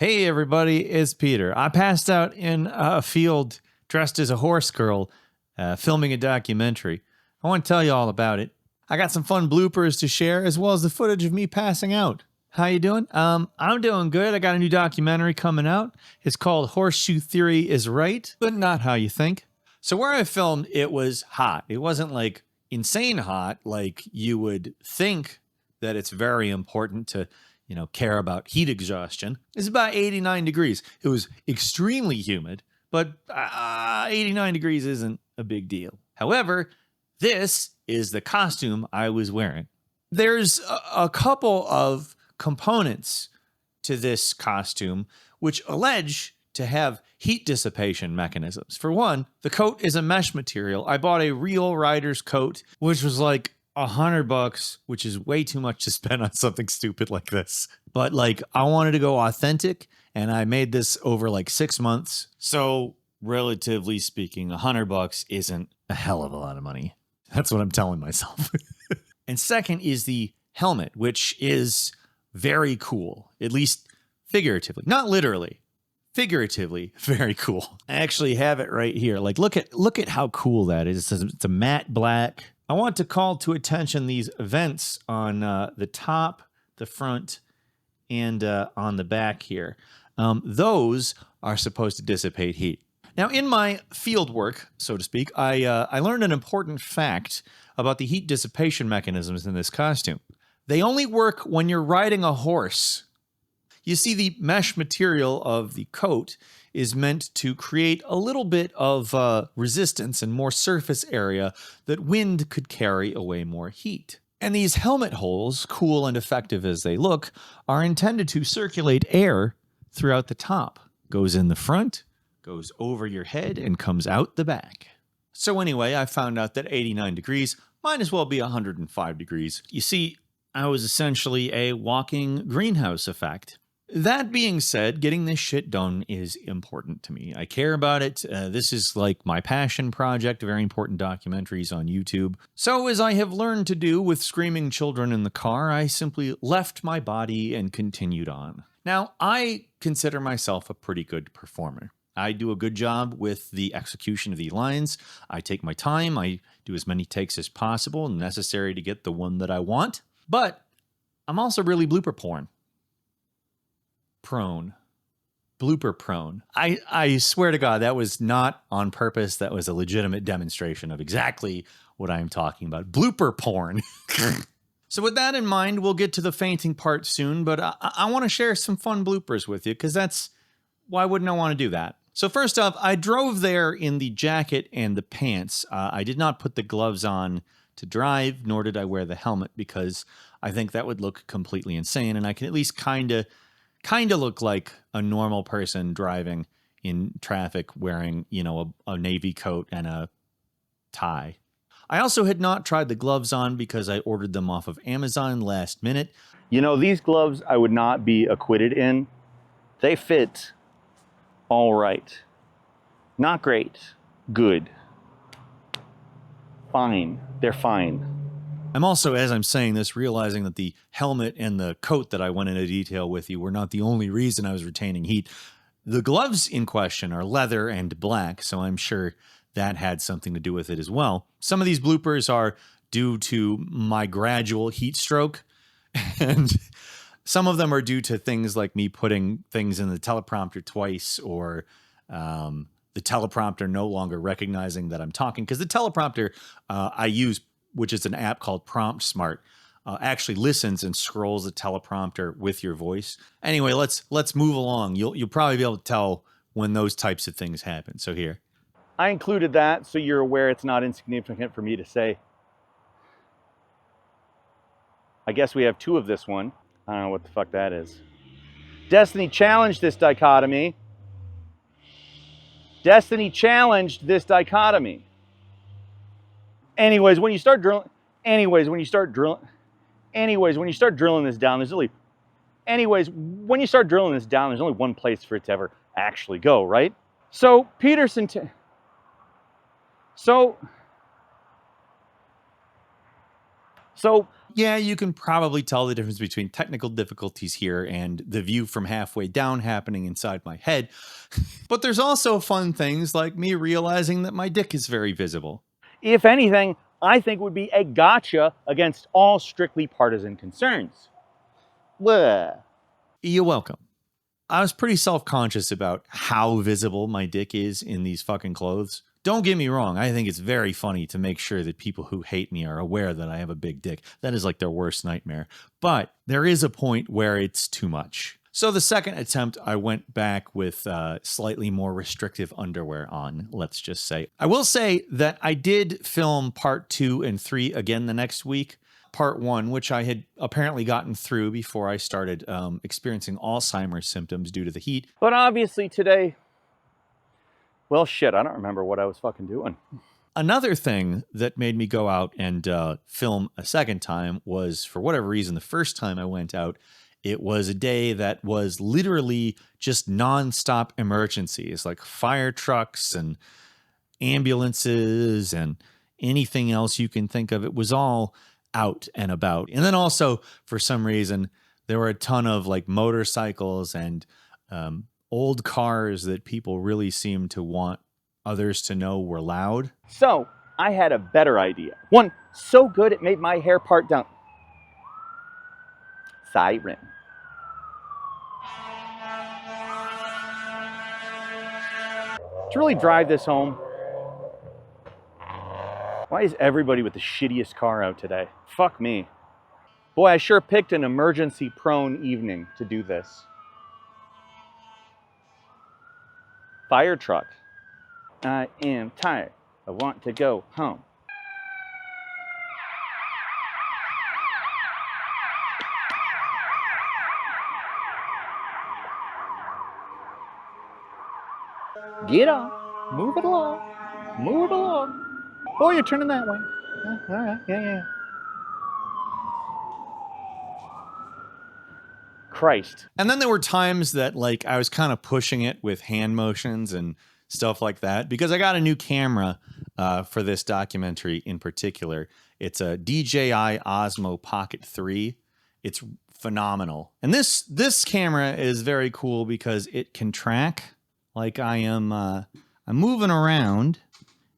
Hey everybody, it's Peter. I passed out in a field dressed as a horse girl, filming a documentary. I want to tell you all about it. I got some fun bloopers to share, as well as the footage of me passing out. How you doing? I'm doing good. I got a new documentary coming out. It's called Horseshoe Theory is Right, but not how you think. So where I filmed, it was hot. It wasn't like insane hot, like you would think that it's very important to care about heat exhaustion. It's about 89 degrees. It was extremely humid, but 89 degrees isn't a big deal. However, this is the costume I was wearing. There's a couple of components to this costume which allege to have heat dissipation mechanisms. For one, the coat is a mesh material. I bought a real rider's coat, which was like $100, which is way too much to spend on something stupid like this. But I wanted to go authentic, and I made this over 6 months. So relatively speaking, $100 isn't a hell of a lot of money. That's what I'm telling myself. And second is the helmet, which is very cool, at least figuratively, not literally. Figuratively, very cool. I actually have it right here. Look at how cool that is. It's a matte black. I want to call to attention these vents on the top, the front, and on the back here. Those are supposed to dissipate heat. Now, in my field work, so to speak, I learned an important fact about the heat dissipation mechanisms in this costume. They only work when you're riding a horse. You see, the mesh material of the coat is meant to create a little bit of resistance and more surface area that wind could carry away more heat. And these helmet holes, cool and effective as they look, are intended to circulate air throughout the top. Goes in the front, goes over your head, and comes out the back. So anyway, I found out that 89 degrees might as well be 105 degrees. You see, I was essentially a walking greenhouse effect. That being said, getting this shit done is important to me. I care about it. This is my passion project, very important documentaries on YouTube. So as I have learned to do with screaming children in the car, I simply left my body and continued on. Now, I consider myself a pretty good performer. I do a good job with the execution of the lines. I take my time. I do as many takes as possible, necessary to get the one that I want. But I'm also really blooper prone. Blooper prone. I swear to God, that was not on purpose. That was a legitimate demonstration of exactly what I'm talking about. Blooper porn. So with that in mind, we'll get to the fainting part soon, but I want to share some fun bloopers with you, because why wouldn't I want to do that? So first off, I drove there in the jacket and the pants. I did not put the gloves on to drive, nor did I wear the helmet, because I think that would look completely insane, and I can at least kind of look like a normal person driving in traffic wearing, a navy coat and a tie. I also had not tried the gloves on because I ordered them off of Amazon last minute. These gloves I would not be acquitted in. They fit all right. Not great. Good. Fine. They're fine. I'm also, as I'm saying this, realizing that the helmet and the coat that I went into detail with you were not the only reason I was retaining heat. The gloves in question are leather and black, so I'm sure that had something to do with it as well. Some of these bloopers are due to my gradual heat stroke, and some of them are due to things like me putting things in the teleprompter twice, or the teleprompter no longer recognizing that I'm talking. Because the teleprompter I use, which is an app called Prompt Smart, actually listens and scrolls the teleprompter with your voice. Anyway, let's move along. You'll probably be able to tell when those types of things happen. So here. I included that so you're aware it's not insignificant for me to say. I guess we have two of this one. I don't know what the fuck that is. Destiny challenged this dichotomy. Destiny challenged this dichotomy. Anyways, when you start drilling this down, there's only one place for it to ever actually go, right? So yeah, you can probably tell the difference between technical difficulties here and the view from halfway down happening inside my head. But there's also fun things like me realizing that my dick is very visible. If anything, I think would be a gotcha against all strictly partisan concerns. Bleh. You're welcome. I was pretty self-conscious about how visible my dick is in these fucking clothes. Don't get me wrong, I think it's very funny to make sure that people who hate me are aware that I have a big dick. That is like their worst nightmare. But there is a point where it's too much. So the second attempt, I went back with slightly more restrictive underwear on, let's just say. I will say that I did film part 2 and 3 again the next week. Part 1, which I had apparently gotten through before I started experiencing Alzheimer's symptoms due to the heat. But obviously today, well, shit, I don't remember what I was fucking doing. Another thing that made me go out and film a second time was, for whatever reason, the first time I went out, it was a day that was literally just nonstop emergencies, like fire trucks and ambulances and anything else you can think of. It was all out and about. And then also, for some reason, there were a ton of like motorcycles and old cars that people really seemed to want others to know were loud. So, I had a better idea. One so good it made my hair part down. Siren. To really drive this home, why is everybody with the shittiest car out today? Fuck me. Boy, I sure picked an emergency-prone evening to do this. Fire truck. I am tired. I want to go home. Get off. Move it along. Move it along. Oh, you're turning that way. All right. Yeah. Christ. And then there were times that like I was kind of pushing it with hand motions and stuff like that because I got a new camera for this documentary in particular. It's a DJI Osmo Pocket 3. It's phenomenal. And this camera is very cool because it can track like I'm moving around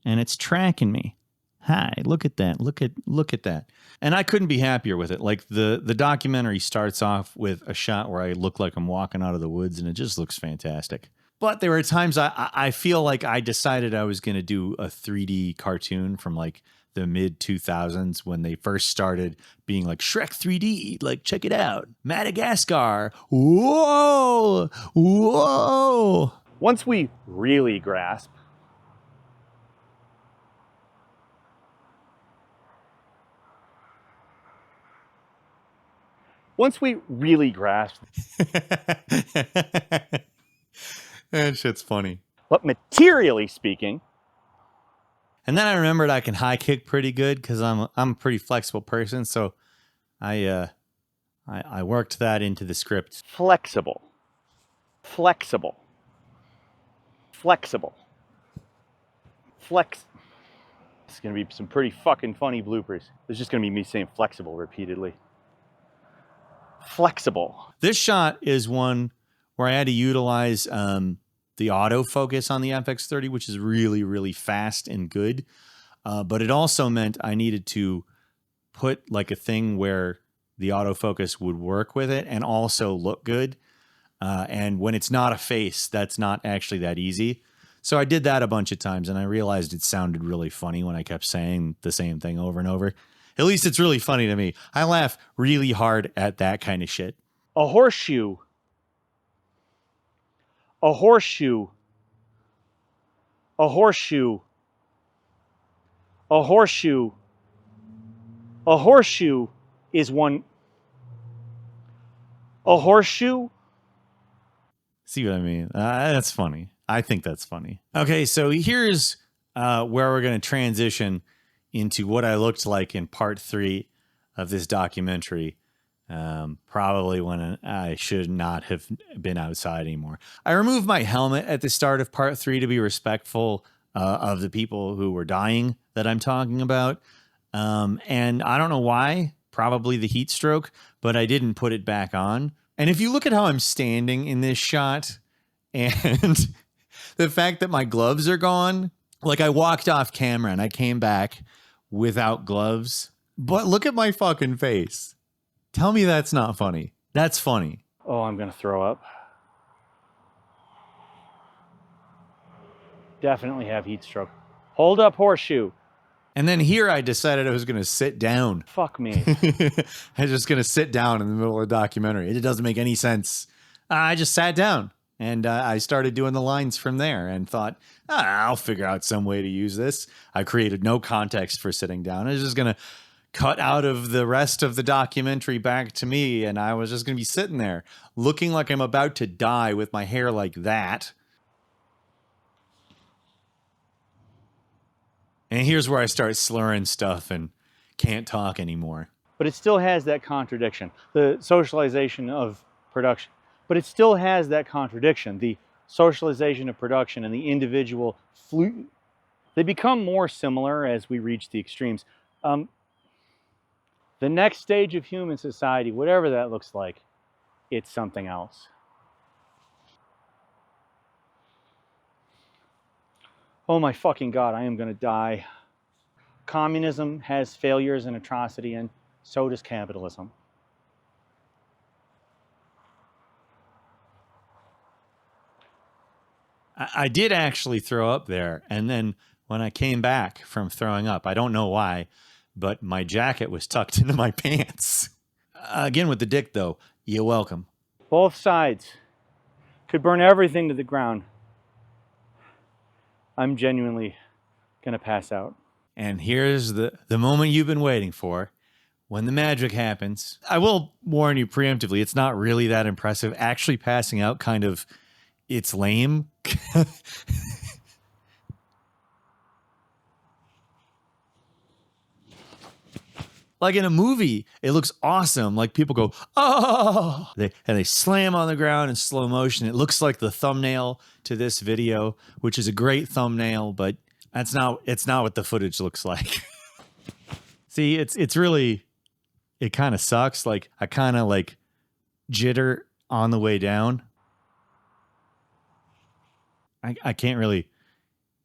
and it's tracking me. Hi, look at that. Look at that. And I couldn't be happier with it. Like the documentary starts off with a shot where I look like I'm walking out of the woods and it just looks fantastic. But there were times I feel like I decided I was going to do a 3D cartoon from like the mid 2000s when they first started being like Shrek 3D, like check it out. Madagascar. Whoa. Whoa. Once we really grasp that shit's funny. But materially speaking, and then I remembered I can high kick pretty good because I'm a pretty flexible person, so I worked that into the script. flexible. Flex. It's gonna be some pretty fucking funny bloopers. There's just gonna be me saying flexible repeatedly. Flexible. This shot is one where I had to utilize the autofocus on the FX30, which is really, really fast and good. But it also meant I needed to put like a thing where the autofocus would work with it and also look good. And when it's not a face, that's not actually that easy. So I did that a bunch of times and I realized it sounded really funny when I kept saying the same thing over and over. At least it's really funny to me. I laugh really hard at that kind of shit. A horseshoe. A horseshoe. A horseshoe. A horseshoe. A horseshoe is one. A horseshoe? See what I mean? That's funny. I think that's funny. Okay, so here's where we're going to transition into what I looked like in part 3 of this documentary. Probably when I should not have been outside anymore. I removed my helmet at the start of part 3 to be respectful of the people who were dying that I'm talking about. And I don't know why probably the heat stroke, but I didn't put it back on. And if you look at how I'm standing in this shot and the fact that my gloves are gone, like I walked off camera and I came back without gloves, but look at my fucking face. Tell me that's not funny. That's funny. Oh, I'm going to throw up. Definitely have heat stroke. Hold up, horseshoe. And then here I decided I was going to sit down. Fuck me. I was just going to sit down in the middle of the documentary. It doesn't make any sense. I just sat down and I started doing the lines from there and thought, I'll figure out some way to use this. I created no context for sitting down. I was just going to cut out of the rest of the documentary back to me, and I was just going to be sitting there looking like I'm about to die with my hair like that. And here's where I start slurring stuff and can't talk anymore. But it still has that contradiction, the socialization of production. But it still has that contradiction, the socialization of production and the individual flute. They become more similar as we reach the extremes. The next stage of human society, whatever that looks like, it's something else. Oh my fucking God, I am going to die. Communism has failures and atrocity, and so does capitalism. I did actually throw up there. And then when I came back from throwing up, I don't know why, but my jacket was tucked into my pants. Again, with the dick, though, you're welcome. Both sides could burn everything to the ground. I'm genuinely going to pass out. And here's the moment you've been waiting for. When the magic happens, I will warn you preemptively, it's not really that impressive. Actually passing out it's lame. Like in a movie, it looks awesome. Like people go, oh, and they slam on the ground in slow motion. It looks like the thumbnail to this video, which is a great thumbnail, but it's not what the footage looks like. See, it's really, it kind of sucks. Like I kind of like jitter on the way down. I can't really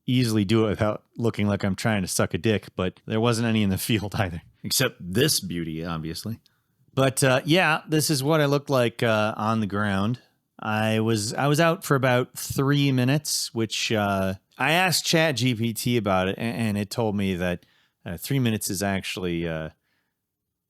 easily do it without looking like I'm trying to suck a dick, but there wasn't any in the field either. Except this beauty, obviously. But yeah, this is what I looked like on the ground. I was out for about 3 minutes, which I asked ChatGPT about it, and it told me that 3 minutes is actually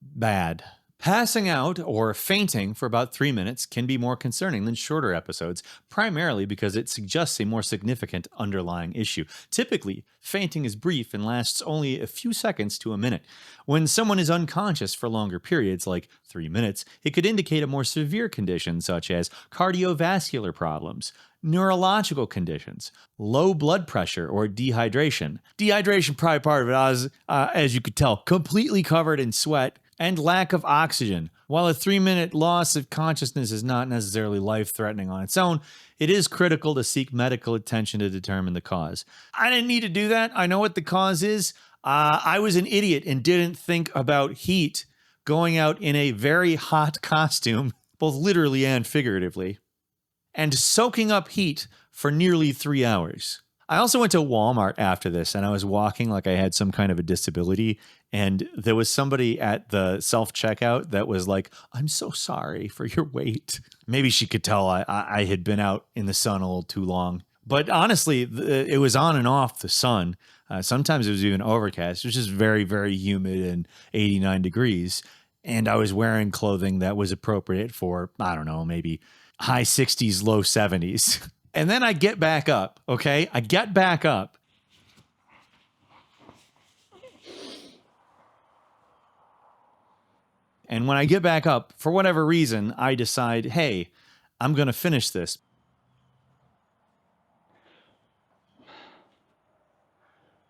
bad. Passing out or fainting for about 3 minutes can be more concerning than shorter episodes, primarily because it suggests a more significant underlying issue. Typically, fainting is brief and lasts only a few seconds to a minute. When someone is unconscious for longer periods, like 3 minutes, it could indicate a more severe condition such as cardiovascular problems, neurological conditions, low blood pressure, or dehydration. Dehydration, probably part of it. I was, as you could tell, completely covered in sweat and lack of oxygen. While a 3-minute loss of consciousness is not necessarily life-threatening on its own, it is critical to seek medical attention to determine the cause. I didn't need to do that. I know what the cause is. I was an idiot and didn't think about heat going out in a very hot costume, both literally and figuratively, and soaking up heat for nearly 3 hours. I also went to Walmart after this, and I was walking like I had some kind of a disability, and there was somebody at the self-checkout that was like, I'm so sorry for your wait. Maybe she could tell I had been out in the sun a little too long. But honestly, it was on and off the sun. Sometimes it was even overcast. It was just very, very humid and 89 degrees. And I was wearing clothing that was appropriate for, I don't know, maybe high 60s, low 70s. And then I get back up, okay? I get back up. And when I get back up, for whatever reason, I decide, hey, I'm going to finish this.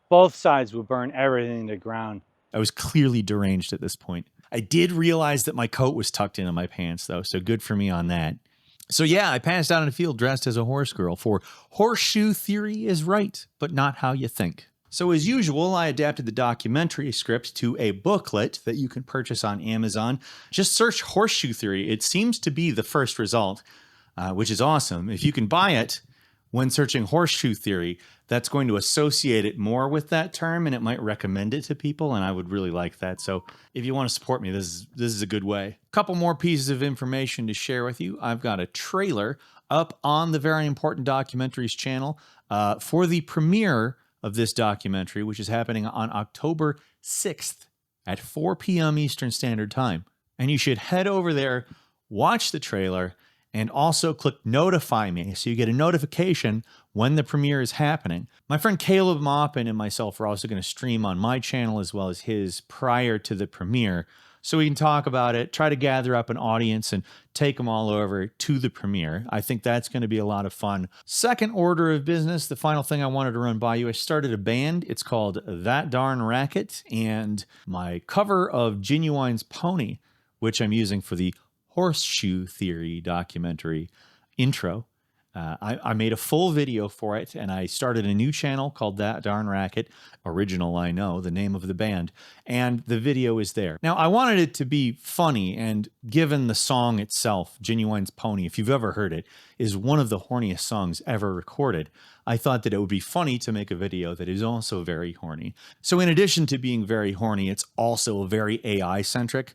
Both sides will burn everything to the ground. I was clearly deranged at this point. I did realize that my coat was tucked into my pants, though, so good for me on that. So yeah, I passed out in the field dressed as a horse girl, for horseshoe theory is right, but not how you think. So as usual, I adapted the documentary script to a booklet that you can purchase on Amazon. Just search Horseshoe Theory. It seems to be the first result, which is awesome. If you can buy it when searching Horseshoe Theory, that's going to associate it more with that term, and it might recommend it to people, and I would really like that. So if you want to support me, this is a good way. A couple more pieces of information to share with you. I've got a trailer up on the Very Important Documentaries channel for the premiere of this documentary, which is happening on October 6th at 4 p.m. Eastern Standard Time. And you should head over there, watch the trailer, and also click notify me so you get a notification when the premiere is happening. My friend Caleb Maupin and myself are also going to stream on my channel as well as his prior to the premiere, so we can talk about it, try to gather up an audience and take them all over to the premiere. I think that's going to be a lot of fun. Second order of business, the final thing I wanted to run by you, I started a band. It's called That Darn Racket, and my cover of Genuine's Pony, which I'm using for the Horseshoe Theory documentary intro. I made a full video for it, and I started a new channel called That Darn Racket. Original, I know, the name of the band. And the video is there. Now, I wanted it to be funny, and given the song itself, Genuine's Pony, if you've ever heard it, is one of the horniest songs ever recorded. I thought that it would be funny to make a video that is also very horny. So in addition to being very horny, it's also very AI-centric.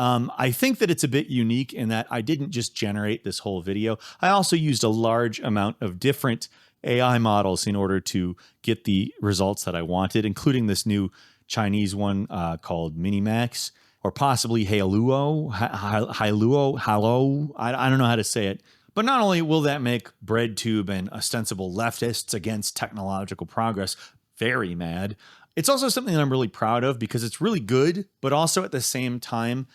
I think that it's a bit unique in that I didn't just generate this whole video. I also used a large amount of different AI models in order to get the results that I wanted, including this new Chinese one called Minimax, or possibly Haluo. I don't know how to say it. But not only will that make BreadTube and ostensible leftists against technological progress very mad, it's also something that I'm really proud of because it's really good, but also at the same time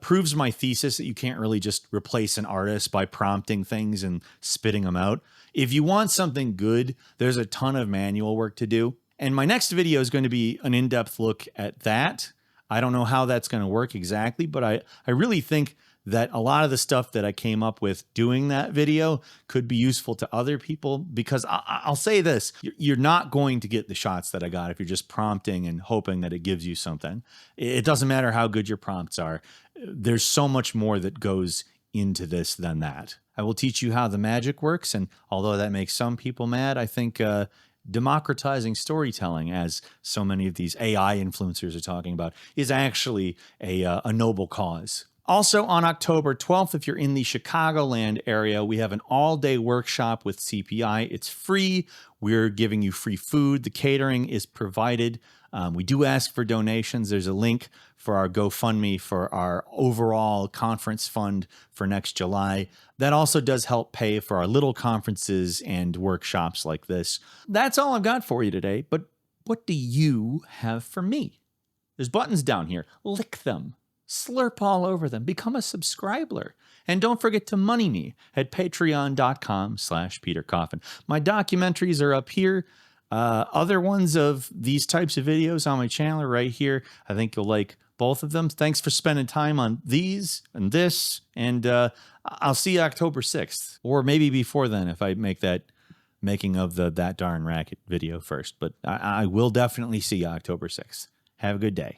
proves my thesis that you can't really just replace an artist by prompting things and spitting them out. If you want something good, there's a ton of manual work to do. And my next video is going to be an in-depth look at that. I don't know how that's going to work exactly, but I really think that a lot of the stuff that I came up with doing that video could be useful to other people, because I'll say this, you're not going to get the shots that I got if you're just prompting and hoping that it gives you something. It doesn't matter how good your prompts are. There's so much more that goes into this than that. I will teach you how the magic works, and although that makes some people mad, I think democratizing storytelling, as so many of these AI influencers are talking about, is actually a noble cause. Also on October 12th, if you're in the Chicagoland area, we have an all-day workshop with CPI. It's free. We're giving you free food. The catering is provided. We do ask for donations. There's a link for our GoFundMe for our overall conference fund for next July. That also does help pay for our little conferences and workshops like this. That's all I've got for you today, but what do you have for me? There's buttons down here. Lick them. Slurp all over them. Become a subscriber. And don't forget to money me at patreon.com/PeterCoffin. My documentaries are up here. Other ones of these types of videos on my channel are right here. I think you'll like both of them. Thanks for spending time on these and this. And I'll see you October 6th. Or maybe before then if I make that making of That Darn Racket video first. But I will definitely see you October 6th. Have a good day.